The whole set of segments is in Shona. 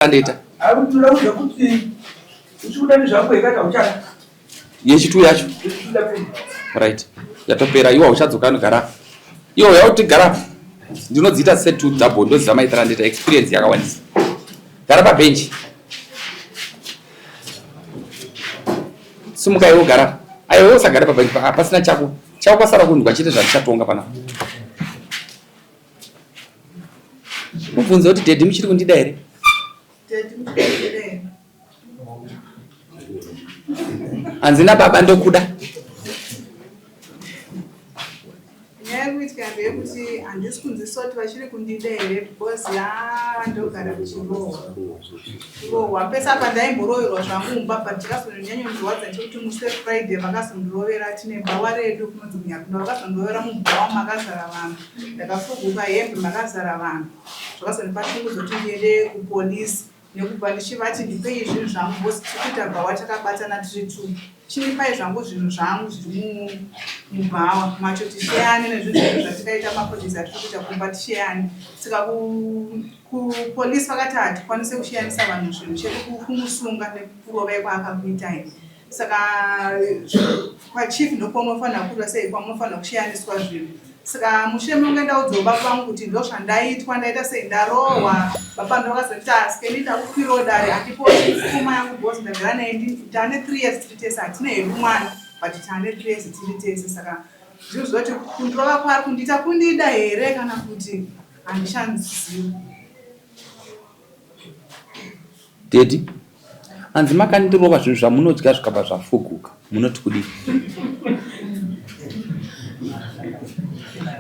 Andeta. Akutoda kuti uchiuda nezvako ikata uchana. Yechitu yacho. Right. Yatopera iwa uchadzoka nogara. Iwo yauti gara. Ndinodzita setu double ndoziva maitira ndeta experience yakawandisa. Gara pa bench. Simuka iwo gara. Ayo usagara pa bench pasina chako. Chako kwasara kunhu kwachite zvachatonga pana. Mubvunze kuti Daddy muchiri kundida here? Anzina baba ndokuda. Kuitika ndekuti handisi kunzisa kuti vachiri kundida here because ndogara kuchirohwa pesa apa ndaimboroverwa zvangu mumba but ndikazonyanya kundirwadza nechekuti musi Friday vakazondirovera tine bhawa redu kunonzi Munyakunda vakazondirovera MuBhawa Makazara Vanhu Ndikafuguka Hembe Makazara Vanhu zvakazondipa chungudzo kuti ndiende kupolisi nekubva ndichivati ndipei zvinhu zvangu because tirikuita bhawa takabatana tiri two chinipai zvangu zvinhu zvangu zviri mubhawa macho tisheyane nezvinhu zvatikaita mapurojekti atirikuita kumba tisheyane saka kupolisi vakati hatikwanise kusheyanisa vanhu zvinhu chete kumusunga nekurova ikwaakakuitai saka kwachief ndokwamunofanira kurwa sei kwamunofanira kusheyaniswa zvinhu saka mushure munenge ndaudzwa baba vangu kuti ndo zvandaitwa ndaita sei ndarohwa baba ndovakazoti asikendi kupirodari handipoti pfuma yangu bhosi ndagara naye tane 3 years tiri tese hatina hedu mwana but tane 3 years tiri tese saka zvinhu zvoti kundorova kwari kundiita kundida here kana kuti handishandizivi. Daddy, anzi makandirova zvinhu zvamunodya zvikabva zvafuguka munoti kudii?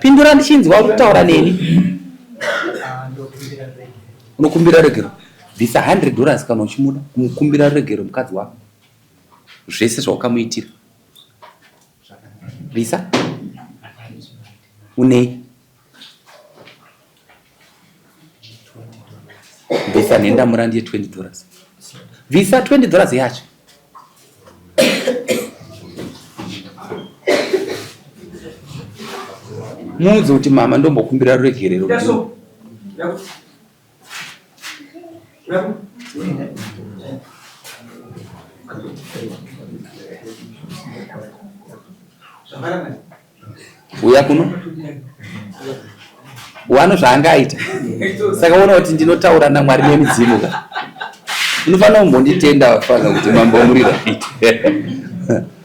Pindura ndichinzwa kutaura neni. Unokumbira regero. Bvisa $100 kana uchimuda kumukumbira regero mukadzi wako. Zvese zvawakamuitira. Bvisa. Unei? Bvisa nenda murandi $20. Bvisa $20 yacho. Muudze kuti mama ndombokumbira ruregerero. Uya kuno? Wano zvaangaita. Saka uona kuti ndinotaura naMwari nemidzimu. Unofanira kumbonditenda wafana kuti mambomurira.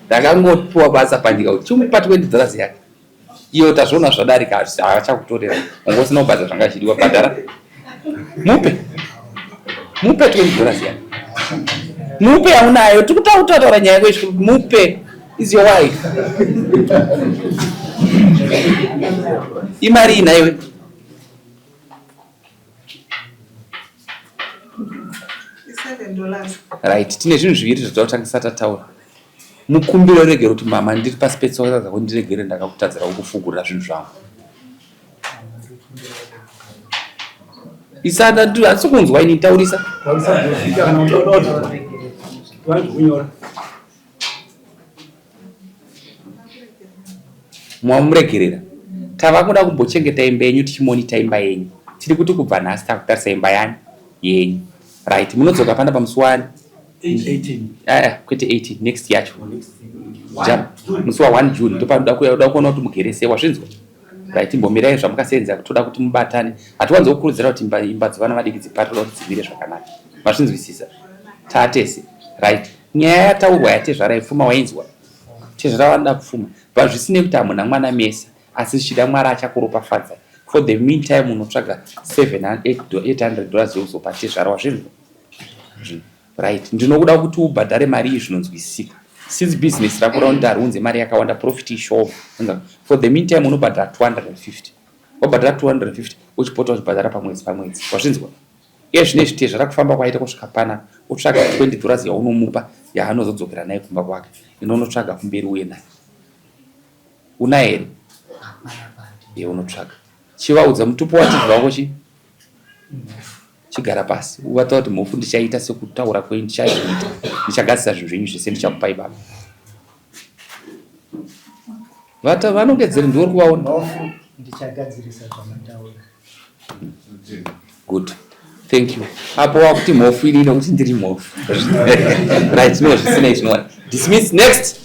Ndakangopuwa basa pandika kuti chimupa $20 yake. Iyo tazvona zvadarika achakutorera ungosina kubhadhara zvanga zvidiwa bhadhara mupe $20 yake mupe yaunayo tikutaura nyaya yako mupe is your wife imari inayo $7 right tine zvinhu zviviri zvatotangisa tataura mukumbiro regero kuti mama ndiri pasi petsoka dzako ndiregere ndakakutadzira kukufugurira zvinhu zvangu isada hatisi kunzwa ini taurisa mwamuregerera tava kuda kumbochengeta imba yenyu tichimonita imba yenyu tiri kuti kubva nhasi takutarisa imba yani yenyu right munodzoka pana pamusi wani 18 kwete 18 next yacho musi wa1 June ndopanoda kuona kuti mugerese wazvinzwa right imbomirai zvamukasenza toda kuti mubatane hatiwanze kukurudzira kuti imba dzevana vadiki dziparira kuti dzivire zvakanaka mazvinzwisisa tatese right nyaya yataurwa yatezvara ipfuma wainzwa tezvara vanoda kupfuma pazvisinei kuti hamuna mwana mese asi zvichida Mwari achakuropafadza for the meantime unotsvaga $700-800 yeuzopa tezvara wazvinzwa right ndinokuda kuti ubhadhare mari iyi zvinonzwisika since business rako raunda runze mari yakawanda profit ishoma for the meantime unobhadhara $250 wabhadhara $250 uchipota uchibhadhara pamwedzi wazvinzwa iye zvine zvite zvarakufamba kwaita kusvika pana utsvaga $20 yaunomupa yaanozodzokera naye kumba kwake inonotsvaga kumberi uye naye una here unotsvaga chivaudza mutupo wachibva wako chigara pasi uvataura kuti mhofu ndichaita sekutaura kwenyu ndichaita ndichagadzisa zvinhu zvenyu zvese ndichakupai baba vanongedzere ndiuri kuvaona ndichagadzirisa zvamataura good Thank you. Apo wakuti mhofu ini nokuti ndiri mhofu. Right, no zvisina izvinova. Dismiss next.